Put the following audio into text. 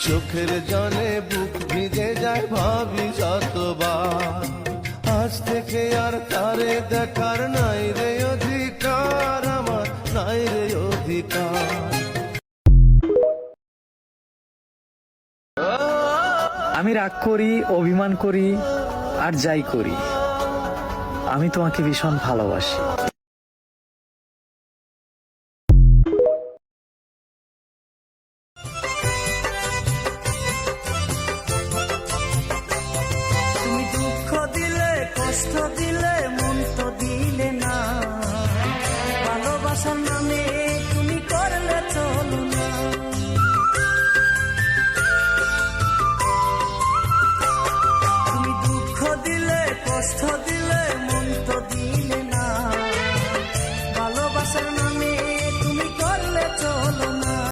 চোখের জলে বুক ভিজে যায় ভাবি যতবার, আজ থেকে আর তারে দেখার নাই রে অধিকার, আমার নাই রে অধিকার। আমি রাগ করি, অভিমান করি, আর যাই করি, আমি তোমাকে ভীষণ ভালোবাসি।